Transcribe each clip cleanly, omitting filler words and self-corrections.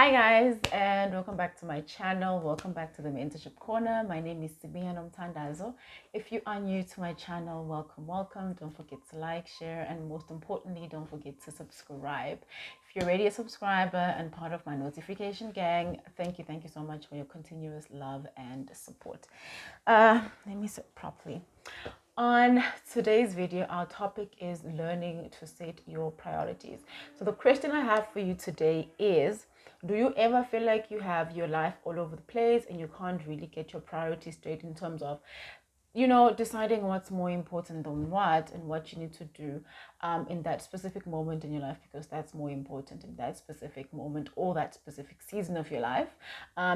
Hi guys, and welcome back to my channel. Welcome back to the Mentorship Corner. My name is Sibiya Nomtandazo. If you are new to my channel, welcome. Don't forget to like, share, and most importantly, don't forget to subscribe. If you're already a subscriber and part of my notification gang, thank you so much for your continuous love and support. Let me sit properly. On today's video, our topic is learning to set your priorities. So the question I have for you today is, do you ever feel like you have your life all over the place and you can't really get your priorities straight in terms of deciding what's more important than what and what you need to do in that specific moment in your life, because that's more important in that specific moment or that specific season of your life.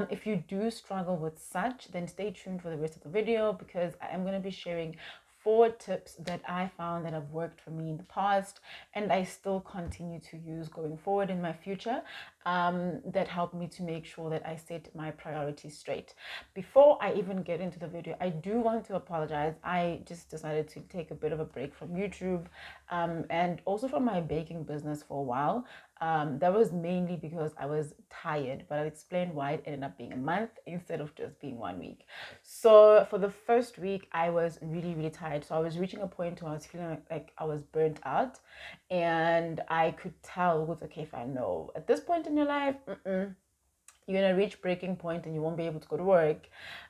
If you do struggle with such, then stay tuned for the rest of the video, because I am going to be sharing 4 tips that I found that have worked for me in the past and I still continue to use going forward in my future, that help me to make sure that I set my priorities straight. Before I even get into the video, I do want to apologize. I just decided to take a bit of a break from YouTube and also from my baking business for a while. That was mainly because I was tired, but I'll explain why it ended up being a month instead of just being 1 week. So for the first week, I was really tired. So I was reaching a point where I was feeling like I was burnt out, and I could tell, okay, if I know at this point in your life, you're gonna reach breaking point and you won't be able to go to work,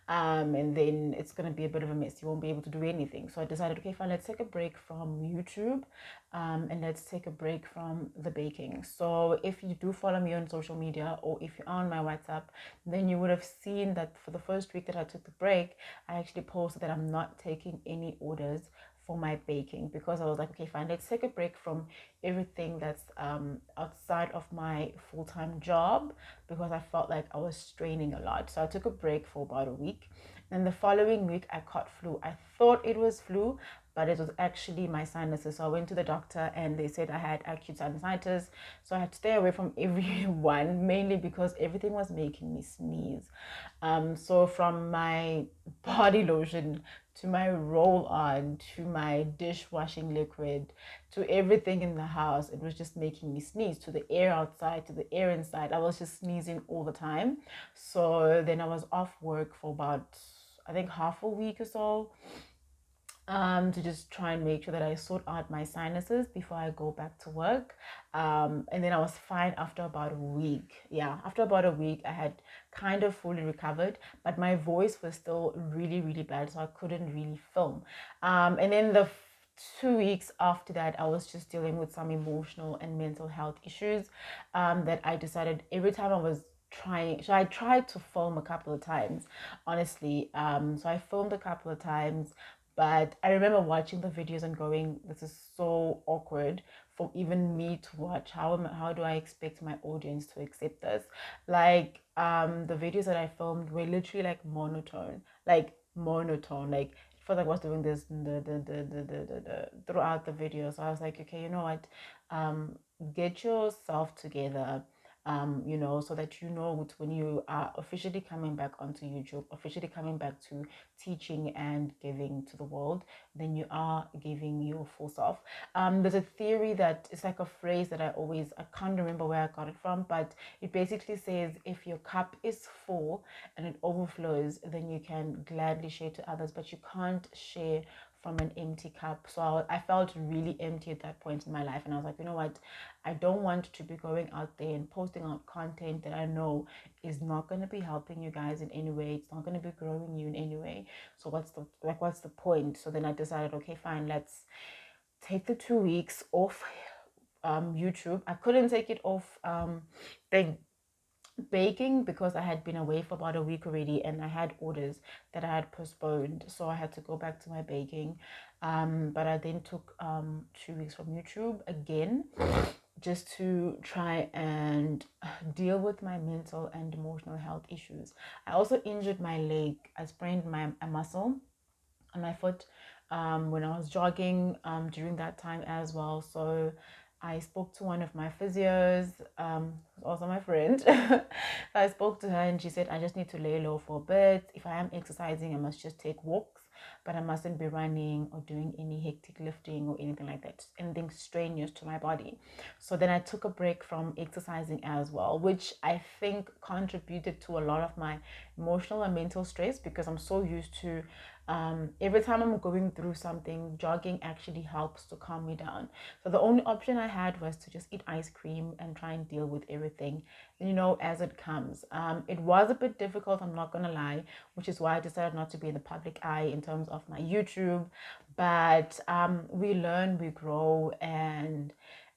and then it's gonna be a bit of a mess. You won't be able to do anything. So I decided, okay, fine, let's take a break from YouTube, and let's take a break from the baking. So if you do follow me on social media, or if you're on my WhatsApp, then you would have seen that for the first week that I took the break, I actually posted that I'm not taking any orders for my baking, because I was like, okay, fine, let's take a break from everything that's outside of my full-time job, because I felt like I was straining a lot. So I took a break for about a week. And the following week, I caught flu. I thought it was flu, but it was actually my sinuses. So I went to the doctor and they said I had acute sinusitis. So I had to stay away from everyone, mainly because everything was making me sneeze. So from my body lotion to my roll on to my dishwashing liquid to everything in the house, it was just making me sneeze, to the air outside, to the air inside. I was just sneezing all the time. So then I was off work for about, I think, half a week or so, to just try and make sure that I sort out my sinuses before I go back to work. And then I was fine after about a week. Yeah, after about a week, I had kind of fully recovered, but my voice was still really bad, so I couldn't really film. And then the 2 weeks after that, I was just dealing with some emotional and mental health issues, that I decided every time I was trying. So I tried to film a couple of times, honestly. So I filmed a couple of times, but I remember watching the videos and going, this is so awkward for even me to watch. How do I expect my audience to accept this? Like, the videos that I filmed were literally like monotone. Like, it felt like I was doing this throughout the video. So I was like, okay, you know what? Get yourself together, so that when you are officially coming back onto YouTube, officially coming back to teaching and giving to the world, then you are giving your full self. There's a theory that it's like a phrase that I can't remember where I got it from, but it basically says, if your cup is full and it overflows, then you can gladly share to others, but you can't share from an empty cup. So I felt really empty at that point in my life, and I was like, you know what, I don't want to be going out there and posting out content that I know is not going to be helping you guys in any way. It's not going to be growing you in any way. So what's the point? So then I decided, okay, fine, let's take the 2 weeks off YouTube. I couldn't take it off the baking because I had been away for about a week already, and I had orders that I had postponed, so I had to go back to my baking. But I then took 2 weeks from YouTube again, just to try and deal with my mental and emotional health issues. I also injured my leg. I sprained a muscle on my foot when I was jogging during that time as well. So I spoke to one of my physios, who's also my friend. I spoke to her and she said, I just need to lay low for a bit. If I am exercising, I must just take walks. but I mustn't be running or doing any hectic lifting or anything like that, anything strenuous to my body. So then I took a break from exercising as well, which I think contributed to a lot of my emotional and mental stress, because I'm so used to every time I'm going through something, jogging actually helps to calm me down. So the only option I had was to just eat ice cream and try and deal with everything, as it comes. It was a bit difficult, I'm not gonna lie, which is why I decided not to be in the public eye in terms of my YouTube. But we learn, we grow, and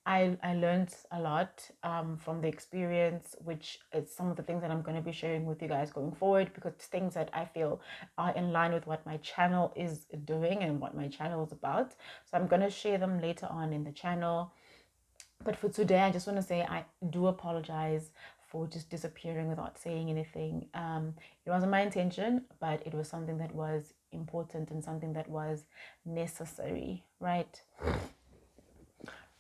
I learned a lot from the experience, which is some of the things that I'm going to be sharing with you guys going forward, because it's things that I feel are in line with what my channel is doing and what my channel is about. So I'm going to share them later on in the channel. But for today, I just want to say I do apologize for just disappearing without saying anything. It wasn't my intention, but it was something that was important and something that was necessary, right?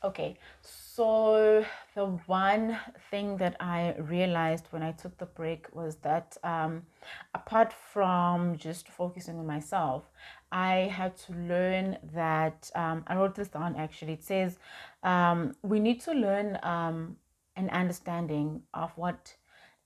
Okay, so the one thing that I realized when I took the break was that apart from just focusing on myself, I had to learn that I wrote this down actually. It says we need to learn an understanding of what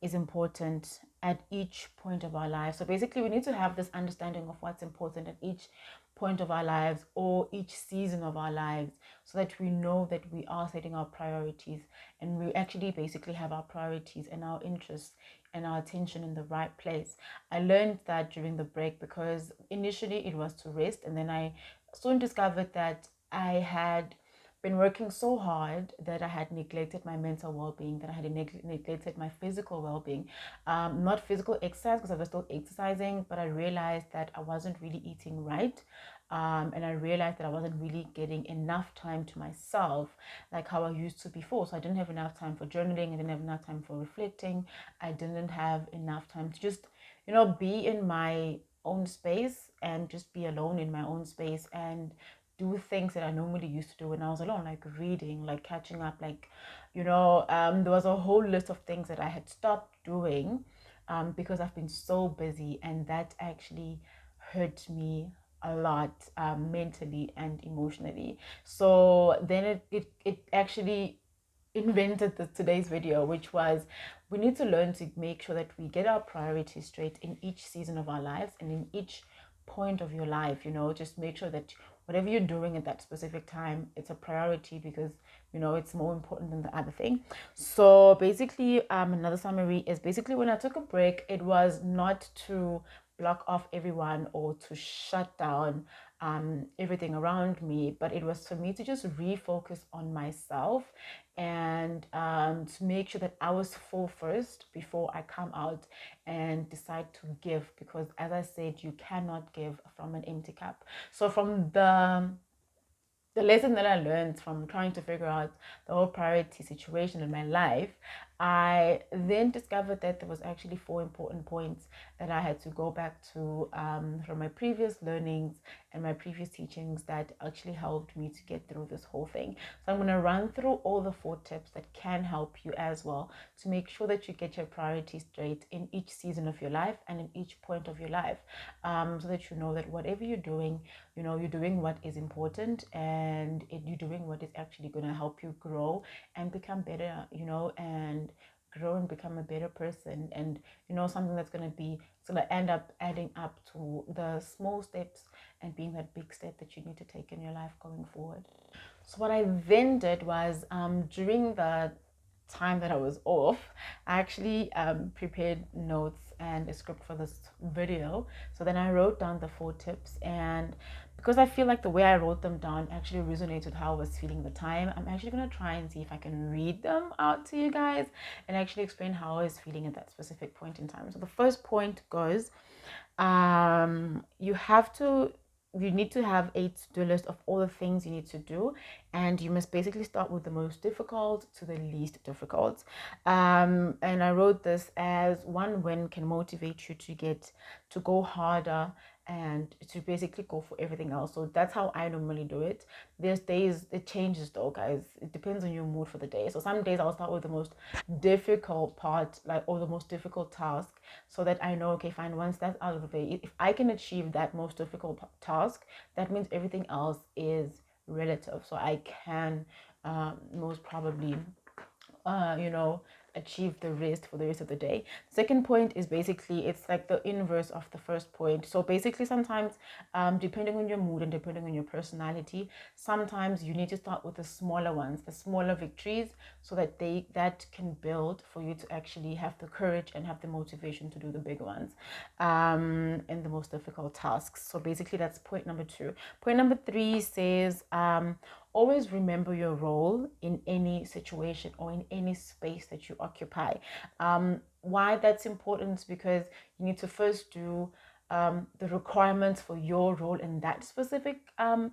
is important at each point of our lives. So basically, we need to have this understanding of what's important at each point of our lives or each season of our lives, so that we know that we are setting our priorities and we actually basically have our priorities and our interests and our attention in the right place. I learned that during the break, because initially it was to rest, and then I soon discovered that I had been working so hard that I had neglected my mental well-being, that I had neglected my physical well-being. Not physical exercise, because I was still exercising, but I realized that I wasn't really eating right. And I realized that I wasn't really getting enough time to myself like how I used to before. So I didn't have enough time for journaling. I didn't have enough time for reflecting. I didn't have enough time to just, be in my own space and just be alone in my own space and do things that I normally used to do when I was alone, like reading, like catching up, like, there was a whole list of things that I had stopped doing because I've been so busy, and that actually hurt me a lot mentally and emotionally. So then it actually invented today's video, which was we need to learn to make sure that we get our priorities straight in each season of our lives and in each point of your life. Just make sure that whatever you're doing at that specific time, it's a priority, because it's more important than the other thing. So basically, another summary is basically when I took a break, it was not to block off everyone or to shut down everything around me, but it was for me to just refocus on myself and to make sure that I was full first before I come out and decide to give, because as I said, you cannot give from an empty cup. So from the lesson that I learned from trying to figure out the whole priority situation in my life, I then discovered that there was actually 4 important points that I had to go back to from my previous learnings and my previous teachings that actually helped me to get through this whole thing. So I'm going to run through all the 4 tips that can help you as well to make sure that you get your priorities straight in each season of your life and in each point of your life, so that you know that whatever you're doing, you're doing what is important, and you're doing what is actually going to help you grow and become better, and grow and become a better person, and something that's going to end up adding up to the small steps and being that big step that you need to take in your life going forward. So what I then did was during the time that I was off, I actually prepared notes and a script for this video. So then I wrote down the 4 tips, and because I feel like the way I wrote them down actually resonates with how I was feeling at the time, I'm actually going to try and see if I can read them out to you guys and actually explain how I was feeling at that specific point in time. So the first point goes, you need to have a to-do list of all the things you need to do, and you must basically start with the most difficult to the least difficult. And I wrote this as one win can motivate you to go harder and to basically go for everything else. So that's how I normally do it. There's days it changes though, guys. It depends on your mood for the day. So some days I'll start with the most difficult part, like, or the most difficult task, so that I know, okay, fine, once that's out of the way, if I can achieve that most difficult task, that means everything else is relative. So I can most probably you know, achieve the rest for the rest of the day. Second point is basically, it's like the inverse of the first point. So basically, sometimes depending on your mood and depending on your personality, sometimes you need to start with the smaller ones, the smaller victories, so that that can build for you to actually have the courage and have the motivation to do the big ones and the most difficult tasks. So basically, that's point number 2. Point number 3 says always remember your role in any situation or in any space that you occupy. Why that's important is because you need to first do the requirements for your role in that specific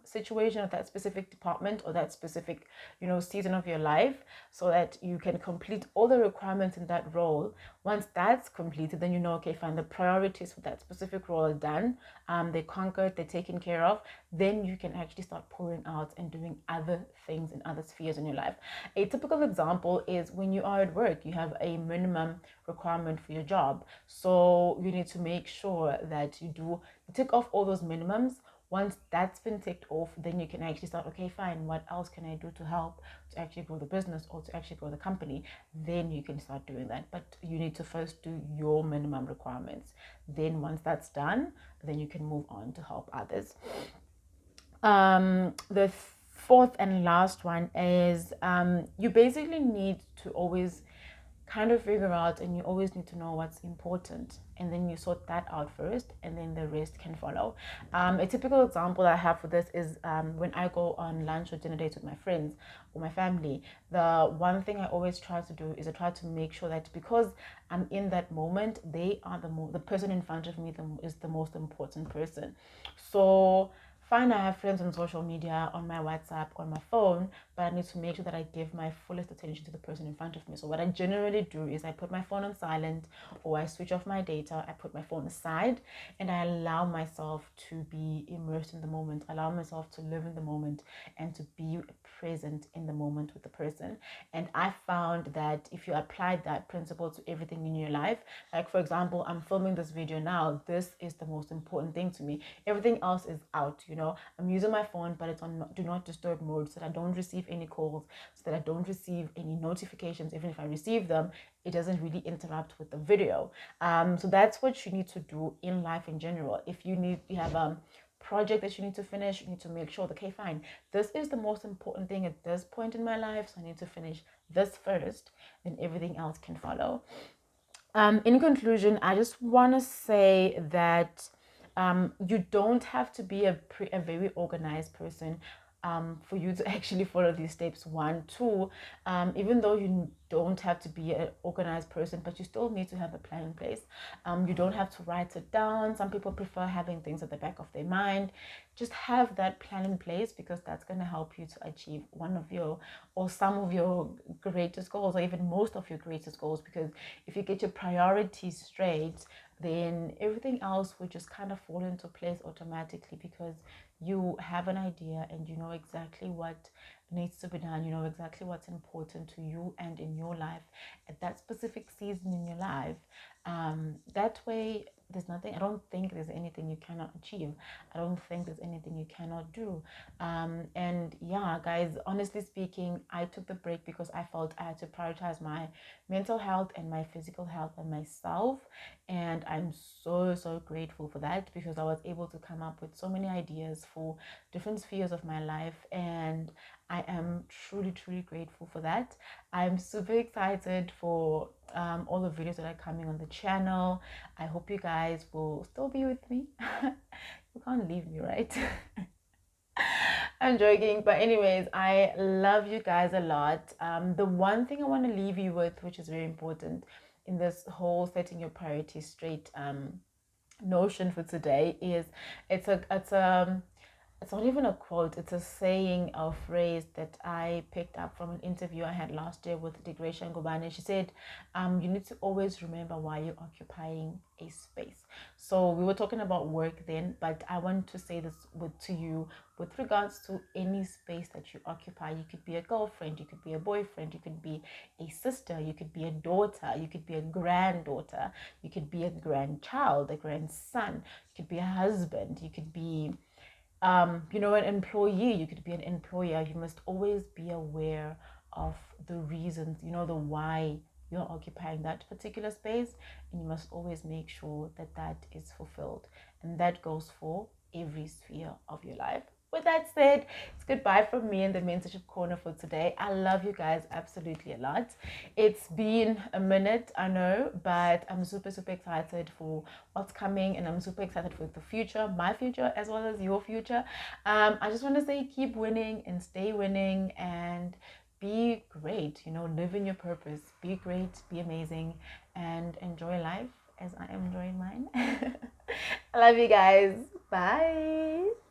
situation or that specific department or that specific, you know, season of your life, so that you can complete all the requirements in that role. Once that's completed, then you know, okay, fine, the priorities for that specific role are done. They're conquered, they're taken care of. Then you can actually start pouring out and doing other things in other spheres in your life. A typical example is when you are at work, you have a minimum requirement for your job. So you need to make sure that you tick off all those minimums. Once that's been ticked off, then you can actually start, okay, fine, what else can I do to help to actually grow the business or to actually grow the company? Then you can start doing that. But you need to first do your minimum requirements. Then once that's done, then you can move on to help others. The fourth and last one is you basically need to always kind of figure out, and you always need to know what's important, and then you sort that out first, and then the rest can follow. A typical example I have for this is when I go on lunch or dinner dates with my friends or my family. The one thing I always try to do is I try to make sure that, because I'm in that moment, they are the person in front of me is the most important person. So fine, I have friends on social media, on my WhatsApp, on my phone, but I need to make sure that I give my fullest attention to the person in front of me. So what I generally do is I put my phone on silent, or I switch off my data, I put my phone aside, and I allow myself to be immersed in the moment, allow myself to live in the moment and to be present in the moment with the person. And I found that if you apply that principle to everything in your life, like for example, I'm filming this video now, this is the most important thing to me. Everything else is out, you know. I'm using my phone, but it's on do not disturb mode, so that I don't receive any calls, so that I don't receive any notifications. Even if I receive them, it doesn't really interrupt with the video. So that's what you need to do in life in general. If you have a project that you need to finish, you need to make sure that, okay, fine, this is the most important thing at this point in my life, so I need to finish this first, then everything else can follow. In conclusion, I just want to say that you don't have to be a very organized person for you to actually follow these steps. 1, 2, even though you don't have to be an organized person, but you still need to have a plan in place. You don't have to write it down. Some people prefer having things at the back of their mind. Just have that plan in place, because that's going to help you to achieve one of your or some of your greatest goals, or even most of your greatest goals. Because if you get your priorities straight, then everything else will just kind of fall into place automatically, because you have an idea and you know exactly what needs to be done. You know exactly what's important to you and in your life at that specific season in your life. That way, there's nothing, I don't think there's anything you cannot achieve. I don't think there's anything you cannot do. And yeah, guys, honestly speaking, I took the break because I felt I had to prioritize my mental health and my physical health and myself. And I'm so grateful for that, because I was able to come up with so many ideas for different spheres of my life, and I am truly grateful for that. I'm super excited for all the videos that are coming on the channel. I hope you guys will still be with me. You can't leave me, right? I'm joking, but anyways, I love you guys a lot. The one thing I want to leave you with, which is very important in this whole setting your priorities straight notion for today, is it's a it's not even a quote, it's a saying or phrase that I picked up from an interview I had last year with Degresha Ngobane. She said, you need to always remember why you're occupying a space. So we were talking about work then, but I want to say this to you with regards to any space that you occupy. You could be a girlfriend, you could be a boyfriend, you could be a sister, you could be a daughter, you could be a granddaughter, you could be a grandchild, a grandson, you could be a husband, you could be an employee, you could be an employer. You must always be aware of the reasons, the why you're occupying that particular space, and you must always make sure that that is fulfilled. And that goes for every sphere of your life. With that said, it's goodbye from me in the Mentorship Corner for today. I love you guys absolutely a lot. It's been a minute, I know, but I'm super, super excited for what's coming, and I'm super excited for the future, my future as well as your future. I just want to say keep winning and stay winning and be great, live in your purpose, be great, be amazing, and enjoy life as I am enjoying mine. I love you guys. Bye.